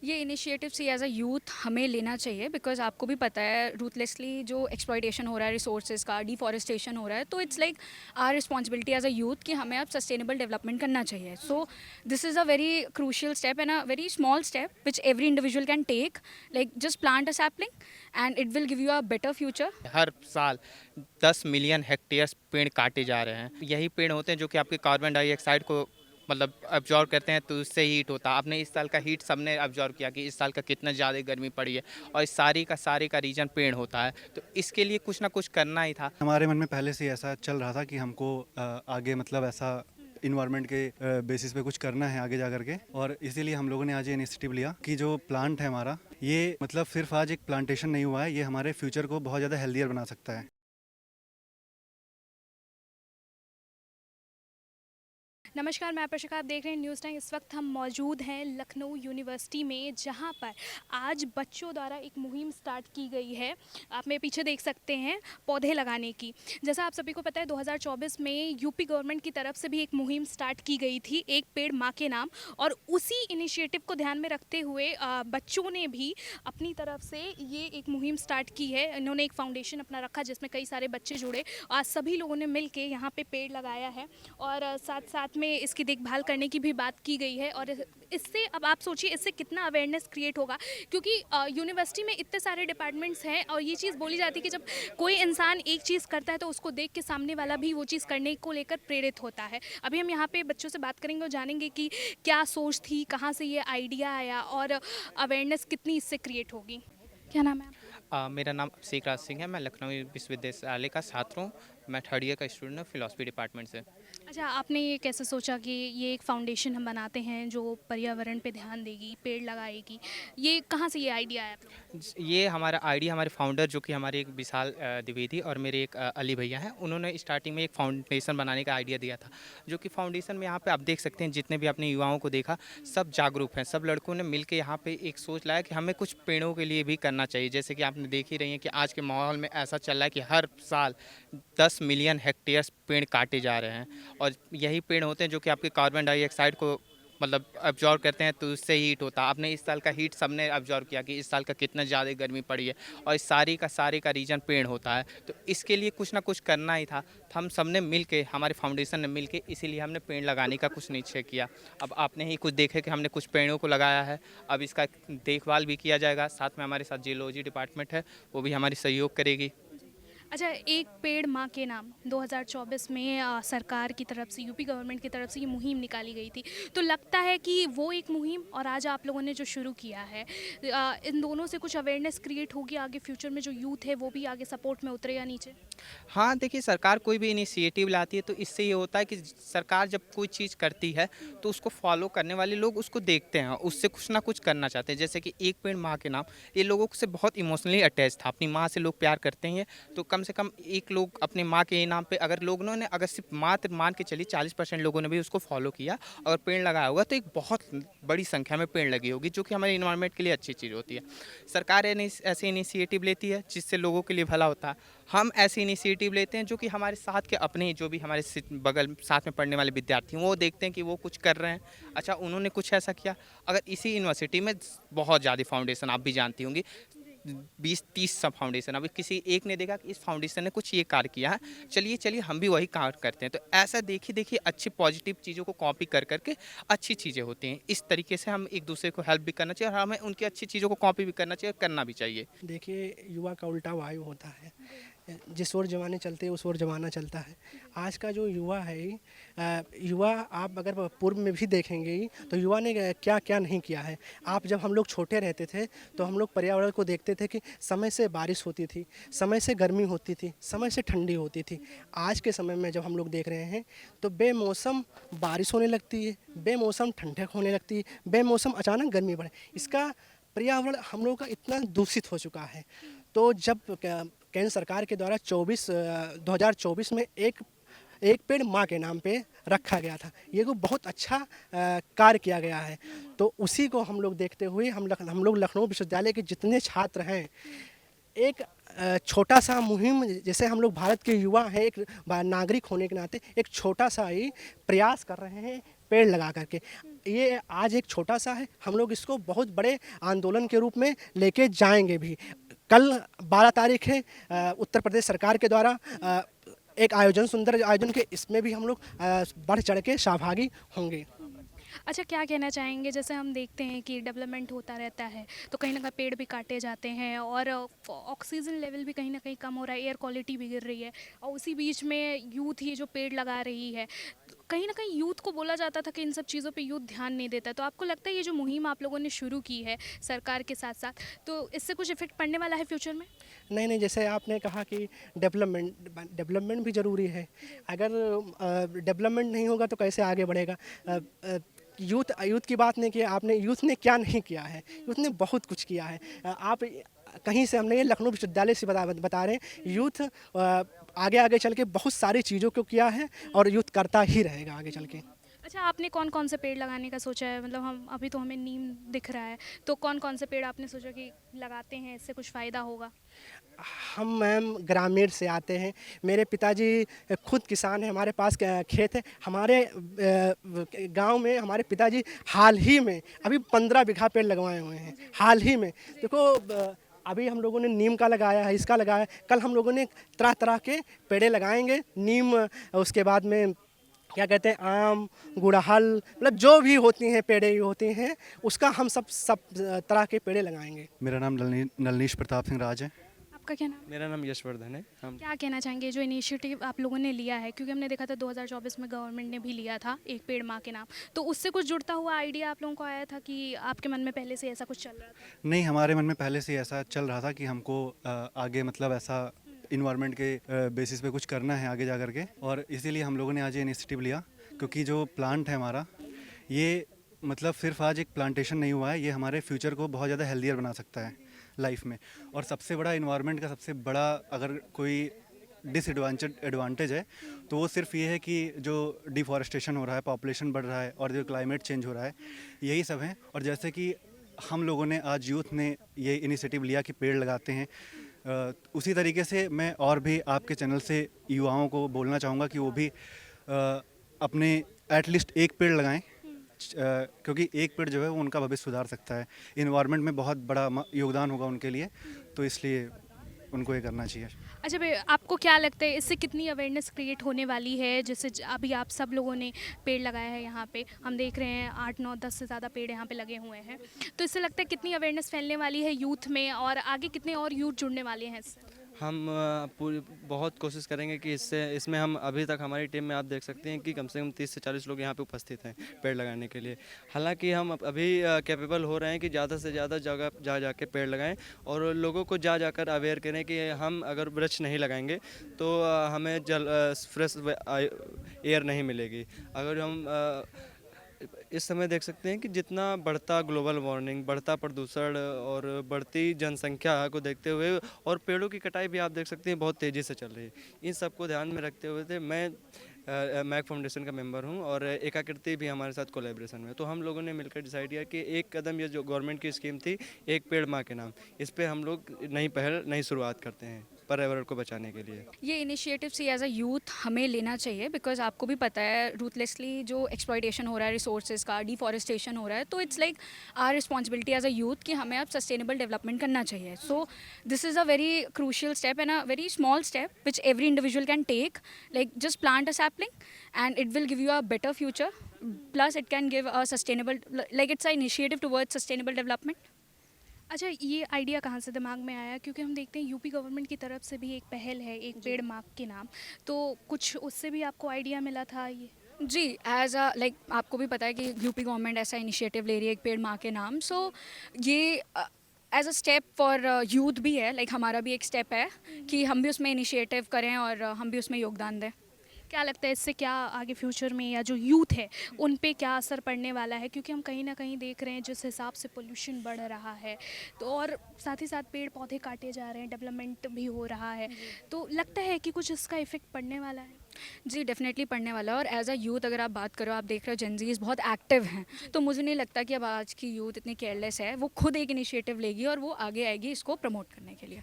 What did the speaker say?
ये initiative see as a youth हमें लेना चाहिए बिकॉज आपको भी पता है रूथलेसली जो एक्सप्लॉयटेशन हो रहा है रिसोर्सेज का, डिफॉरेस्टेशन हो रहा है, तो it's like our responsibility as a youth कि हमें अब सस्टेनेबल डेवलपमेंट करना चाहिए. So this is a very crucial step and a very small step which every individual can take. Like just plant a sapling and it will give you a better future. हर साल 10 million hectares पेड़ काटे जा रहे हैं। यही पेड़ होते हैं जो कि आपके कार्बन डाइऑक्साइड को मतलब अब्जॉर्ब करते हैं, तो उससे हीट होता है। आपने इस साल का हीट सबने अब्जॉर्ब किया कि इस साल का कितना ज़्यादा गर्मी पड़ी है, और इस सारे का रीजन पेड़ होता है। तो इसके लिए कुछ ना कुछ करना ही था। हमारे मन में पहले से ही ऐसा चल रहा था कि हमको आगे मतलब ऐसा इन्वायरमेंट के बेसिस पे कुछ करना है आगे जा कर के, और इसीलिए हम लोगों ने आज ये इनिशिएटिव लिया कि जो प्लांट है हमारा, ये मतलब सिर्फ आज एक प्लांटेशन नहीं हुआ है, ये हमारे फ्यूचर को बहुत ज़्यादा हेल्दियर बना सकता है। नमस्कार, मैं प्रशिका, आप देख रहे हैं न्यूज़ टाइम। इस वक्त हम मौजूद हैं लखनऊ यूनिवर्सिटी में, जहां पर आज बच्चों द्वारा एक मुहिम स्टार्ट की गई है। आप मेरे पीछे देख सकते हैं, पौधे लगाने की। जैसा आप सभी को पता है 2024 में यूपी गवर्नमेंट की तरफ से भी एक मुहिम स्टार्ट की गई थी, एक पेड़ माँ के नाम, और उसी इनिशिएटिव को ध्यान में रखते हुए बच्चों ने भी अपनी तरफ से ये एक मुहिम स्टार्ट की है। इन्होंने एक फाउंडेशन अपना रखा जिसमें कई सारे बच्चे जुड़े। आज सभी लोगों ने मिल के यहाँ पर पेड़ लगाया है, और साथ साथ में इसकी देखभाल करने की भी बात की गई है। और इससे अब आप सोचिए इससे कितना अवेयरनेस क्रिएट होगा, क्योंकि यूनिवर्सिटी में इतने सारे डिपार्टमेंट्स हैं, और ये चीज़ बोली जाती है कि जब कोई इंसान एक चीज़ करता है तो उसको देख के सामने वाला भी वो चीज़ करने को लेकर प्रेरित होता है। अभी हम यहाँ पे बच्चों से बात करेंगे और जानेंगे कि क्या सोच थी, कहाँ से ये आइडिया आया, और अवेयरनेस कितनी इससे क्रिएट होगी। क्या नाम है आपका? मेरा नाम अभिषेक राज सिंह है। मैं लखनऊ विश्वविद्यालय का छात्र हूँ। मैं थर्ड ईयर का स्टूडेंट हूँ, फिलॉसफी डिपार्टमेंट से। अच्छा, आपने ये कैसे सोचा कि ये एक फाउंडेशन हम बनाते हैं जो पर्यावरण पे ध्यान देगी, पेड़ लगाएगी? ये कहाँ से ये आइडिया आया आप लोगों ये हमारा आइडिया, हमारे फाउंडर जो कि हमारे एक विशाल द्विवेदी और मेरे एक अली भैया हैं, उन्होंने स्टार्टिंग में एक फाउंडेशन बनाने का आइडिया दिया था। जो कि फाउंडेशन में यहाँ पे आप देख सकते हैं, जितने भी अपने युवाओं को देखा, सब जागरूक हैं। सब लड़कों ने मिलकर यहाँ पे एक सोच लाया कि हमें कुछ पेड़ों के लिए भी करना चाहिए। जैसे कि आपने देख ही रही हैं कि आज के माहौल में ऐसा चल रहा है कि हर साल 10 मिलियन हेक्टेयर्स पेड़ काटे जा रहे हैं, और यही पेड़ होते हैं जो कि आपके कार्बन डाइऑक्साइड को मतलब अब्जॉर्ब करते हैं, तो उससे हीट होता है। आपने इस साल का हीट सबने अब्जॉर्ब किया कि इस साल का कितना ज़्यादा गर्मी पड़ी है, और इस सारे का रीजन पेड़ होता है। तो इसके लिए कुछ ना कुछ करना ही था। तो हम सब ने मिल के, हमारे फाउंडेशन ने मिल के, इसीलिए हमने पेड़ लगाने का कुछ निश्चय किया। अब आपने ही कुछ देखे कि हमने कुछ पेड़ों को लगाया है। अब इसका देखभाल भी किया जाएगा। साथ में हमारे साथ जियोलॉजी डिपार्टमेंट है, वो भी हमारी सहयोग करेगी। अच्छा, एक पेड़ माँ के नाम 2024 में सरकार की तरफ से, यूपी गवर्नमेंट की तरफ से ये मुहिम निकाली गई थी। तो लगता है कि वो एक मुहिम और आज आप लोगों ने जो शुरू किया है, इन दोनों से कुछ अवेयरनेस क्रिएट होगी आगे फ्यूचर में, जो यूथ है वो भी आगे सपोर्ट में उतरेगा नीचे? हाँ, देखिए, सरकार कोई भी इनिशिएटिव लाती है तो इससे ये होता है कि सरकार जब कोई चीज़ करती है तो उसको फॉलो करने वाले लोग उसको देखते हैं, उससे कुछ ना कुछ करना चाहते हैं। जैसे कि एक पेड़ माँ के नाम, ये लोगों से बहुत इमोशनली अटैच था। अपनी माँ से लोग प्यार करते हैं, तो कम से कम एक लोग अपने माँ के नाम पे, अगर लोगों ने, अगर सिर्फ मात्र मान के चलिए 40% लोगों ने भी उसको फॉलो किया, अगर पेड़ लगाया होगा, तो एक बहुत बड़ी संख्या में पेड़ लगी होगी, जो कि हमारे इन्वायरमेंट के लिए अच्छी चीज़ होती है। सरकार ऐसे इनिशिएटिव लेती है जिससे लोगों के लिए भला होता है। हम ऐसे इनिशिएटिव लेते हैं जो कि हमारे साथ के अपने, जो भी हमारे बगल साथ में पढ़ने वाले विद्यार्थी हैं, वो देखते हैं कि वो कुछ कर रहे हैं। अच्छा, उन्होंने कुछ ऐसा किया। अगर इसी यूनिवर्सिटी में बहुत ज़्यादा फाउंडेशन, आप भी जानती होंगी, 20-30 सब फाउंडेशन, अभी किसी एक ने देखा कि इस फाउंडेशन ने कुछ ये कार्य किया है, चलिए चलिए हम भी वही कार्य करते हैं। तो ऐसा देखिए देखिए अच्छी पॉजिटिव चीज़ों को कॉपी कर करके अच्छी चीज़ें होती हैं। इस तरीके से हम एक दूसरे को हेल्प भी करना चाहिए, और हमें उनकी अच्छी चीज़ों को कॉपी भी करना चाहिए, करना भी चाहिए। देखिए, युवा का उल्टा वायु होता है। जिस ओर जमाने चलते हैं उस ओर जमाना चलता है। आज का जो युवा है, युवा आप अगर पूर्व में भी देखेंगे ही, तो युवा ने क्या क्या नहीं किया है। आप जब हम लोग छोटे रहते थे तो हम लोग पर्यावरण को देखते थे कि समय से बारिश होती थी, समय से गर्मी होती थी, समय से ठंडी होती थी। आज के समय में जब हम लोग देख रहे हैं तो बेमौसम बारिश होने लगती है, बेमौसम ठंडक होने लगती है, बेमौसम अचानक गर्मी बढ़े। इसका पर्यावरण हम लोगों का इतना दूषित हो चुका है। तो जब केंद्र सरकार के द्वारा 2024 में एक पेड़ माँ के नाम पे रखा गया था, ये को बहुत अच्छा कार्य किया गया है। तो उसी को हम लोग देखते हुए हम लोग लखनऊ विश्वविद्यालय के जितने छात्र हैं, एक छोटा सा मुहिम, जैसे हम लोग भारत के युवा हैं, एक नागरिक होने के नाते एक छोटा सा ही प्रयास कर रहे हैं पेड़ लगा करके। ये आज एक छोटा सा है, हम लोग इसको बहुत बड़े आंदोलन के रूप में लेके जाएंगे भी। कल 12 तारीख है, उत्तर प्रदेश सरकार के द्वारा एक आयोजन, सुंदर आयोजन के, इसमें भी हम लोग बढ़ चढ़ के सहभागी होंगे। अच्छा, क्या कहना चाहेंगे, जैसे हम देखते हैं कि डेवलपमेंट होता रहता है तो कहीं ना कहीं पेड़ भी काटे जाते हैं और ऑक्सीजन लेवल भी कहीं ना कहीं कम हो रहा है, एयर क्वालिटी भी गिर रही है, और उसी बीच में यूथ ही जो पेड़ लगा रही है, तो कहीं ना कहीं यूथ को बोला जाता था कि इन सब चीज़ों पे यूथ ध्यान नहीं देता। तो आपको लगता है ये जो मुहिम आप लोगों ने शुरू की है सरकार के साथ साथ, तो इससे कुछ इफेक्ट पड़ने वाला है फ्यूचर में? नहीं नहीं, जैसे आपने कहा कि डेवलपमेंट भी ज़रूरी है। अगर डेवलपमेंट नहीं होगा तो कैसे आगे बढ़ेगा। यूथ की बात नहीं की आपने, यूथ ने क्या नहीं किया है, यूथ ने बहुत कुछ किया है। आप कहीं से, हमने ये लखनऊ विश्वविद्यालय से बता रहे हैं, यूथ आगे आगे चल के बहुत सारी चीज़ों को किया है और यूथ करता ही रहेगा आगे चल के। अच्छा, आपने कौन कौन से पेड़ लगाने का सोचा है? मतलब हम अभी तो हमें नीम दिख रहा है, तो कौन कौन से पेड़ आपने सोचा कि लगाते हैं, इससे कुछ फ़ायदा होगा? हम मैम ग्रामीण से आते हैं, मेरे पिताजी खुद किसान हैं, हमारे पास खेत है। हमारे गांव में हमारे पिताजी हाल ही में अभी 15 बीघा पेड़ लगवाए हुए हैं, हाल ही में। देखो, अभी हम लोगों ने नीम का लगाया है, इसका लगाया है, कल हम लोगों ने तरह तरह के पेड़े लगाएंगे। नीम, उसके बाद में क्या कहते हैं, आम, गुड़हल, मतलब जो भी होती हैं पेड़े होती हैं, उसका हम सब तरह के पेड़े लगाएंगे। मेरा नाम नलनीश प्रताप सिंह राज है। आपका क्या नाम है? मेरा नाम यशवर्धन है। हम क्या कहना चाहेंगे जो इनिशिएटिव आप लोगों ने लिया है, क्योंकि हमने देखा था 2024 में गवर्नमेंट ने भी लिया था एक पेड़ माँ के नाम, तो उससे कुछ जुड़ता हुआ आइडिया आप लोगों को आया था कि आपके मन में पहले से ऐसा कुछ चल रहा था? नहीं, हमारे मन में पहले से ऐसा चल रहा था कि हमको आगे मतलब ऐसा इन्वायरमेंट के बेसिस पे कुछ करना है आगे जा कर के, और इसीलिए हम लोगों ने आज ये इनिशिएटिव लिया। क्योंकि जो प्लांट है हमारा, ये मतलब सिर्फ आज एक प्लांटेशन नहीं हुआ है, ये हमारे फ्यूचर को बहुत ज़्यादा हेल्दियर बना सकता है लाइफ में। और सबसे बड़ा इन्वायरमेंट का सबसे बड़ा अगर कोई एडवांटेज है तो वो सिर्फ ये है कि जो डिफॉरेस्टेशन हो रहा है, पॉपुलेशन बढ़ रहा है और जो क्लाइमेट चेंज हो रहा है, यही सब है। और जैसे कि हम लोगों ने आज यूथ ने ये इनिशिएटिव लिया कि पेड़ लगाते हैं, उसी तरीके से मैं और भी आपके चैनल से युवाओं को बोलना चाहूँगा कि वो भी अपने एटलीस्ट एक पेड़ लगाएं, क्योंकि एक पेड़ जो है वो उनका भविष्य सुधार सकता है। इन्वायरमेंट में बहुत बड़ा योगदान होगा उनके लिए, तो इसलिए उनको ये करना चाहिए। अच्छा भाई, आपको क्या लगता है इससे कितनी अवेयरनेस क्रिएट होने वाली है? जैसे अभी आप सब लोगों ने पेड़ लगाया है यहाँ पे, हम देख रहे हैं 8, 9, 10 से ज़्यादा पेड़ यहाँ पे लगे हुए हैं, तो इससे लगता है कितनी अवेयरनेस फैलने वाली है यूथ में, और आगे कितने और यूथ जुड़ने वाले हैं इससे? हम पूरी बहुत कोशिश करेंगे कि इसमें हम अभी तक हमारी टीम में आप देख सकते हैं कि कम से कम 30 से 40 लोग यहाँ पे उपस्थित हैं पेड़ लगाने के लिए। हालांकि हम अभी कैपेबल हो रहे हैं कि ज़्यादा से ज़्यादा जगह जा के पेड़ लगाएं और लोगों को जाकर अवेयर करें कि हम अगर वृक्ष नहीं लगाएंगे तो हमें फ्रेश एयर नहीं मिलेगी। अगर हम इस समय देख सकते हैं कि जितना बढ़ता ग्लोबल वार्मिंग, बढ़ता प्रदूषण और बढ़ती जनसंख्या को देखते हुए, और पेड़ों की कटाई भी आप देख सकते हैं बहुत तेज़ी से चल रही है। इन सबको ध्यान में रखते हुए मैं मैक फाउंडेशन का मेंबर हूं और एकाकृति भी हमारे साथ कोलैबोरेशन में, तो हम लोगों ने मिलकर डिसाइड किया कि एक कदम, ये जो गवर्नमेंट की स्कीम थी एक पेड़ माँ के नाम, इस पर हम लोग नई शुरुआत करते हैं पर्यावरण को बचाने के लिए। ये initiative see as a youth हमें लेना चाहिए, बिकॉज आपको भी पता है रूथलेसली जो एक्सप्लॉयटेशन हो रहा है रिसोर्सेज का, डिफॉरेस्टेशन हो रहा है, तो it's like our responsibility as a youth कि हमें अब सस्टेनेबल डेवलपमेंट करना चाहिए। So this is a very crucial step and a very small step which every individual can take, like just plant a sapling and it will give you a better future, plus it can give a sustainable, like it's an initiative towards sustainable development. अच्छा, ये idea कहाँ से दिमाग में आया? क्योंकि हम देखते हैं यूपी गवर्नमेंट की तरफ से भी एक पहल है एक पेड़ माँ के नाम, तो कुछ उससे भी आपको आइडिया मिला था ये? जी, एज अ लाइक आपको भी पता है कि यूपी गवर्नमेंट ऐसा इनिशिएटिव ले रही है एक पेड़ माँ के नाम, सो ये as a step for youth भी है, लाइक हमारा भी एक स्टेप है कि हम भी उसमें इनिशिएटिव करें और हम भी उसमें योगदान दें। क्या लगता है इससे क्या आगे फ्यूचर में, या जो यूथ है उन पे क्या असर पड़ने वाला है? क्योंकि हम कहीं ना कहीं देख रहे हैं जिस हिसाब से पोल्यूशन बढ़ रहा है, तो और साथ ही साथ पेड़ पौधे काटे जा रहे हैं, डेवलपमेंट भी हो रहा है, तो लगता है कि कुछ इसका इफेक्ट पड़ने वाला है? जी, डेफिनेटली पढ़ने वाला है। और एज अ यूथ अगर आप बात करो, आप देख रहे हो जेनजीज बहुत एक्टिव हैं, तो मुझे नहीं लगता कि अब आज की यूथ इतनी केयरलेस है, वो खुद एक इनिशिएटिव लेगी और वो आगे आएगी इसको प्रमोट करने के लिए।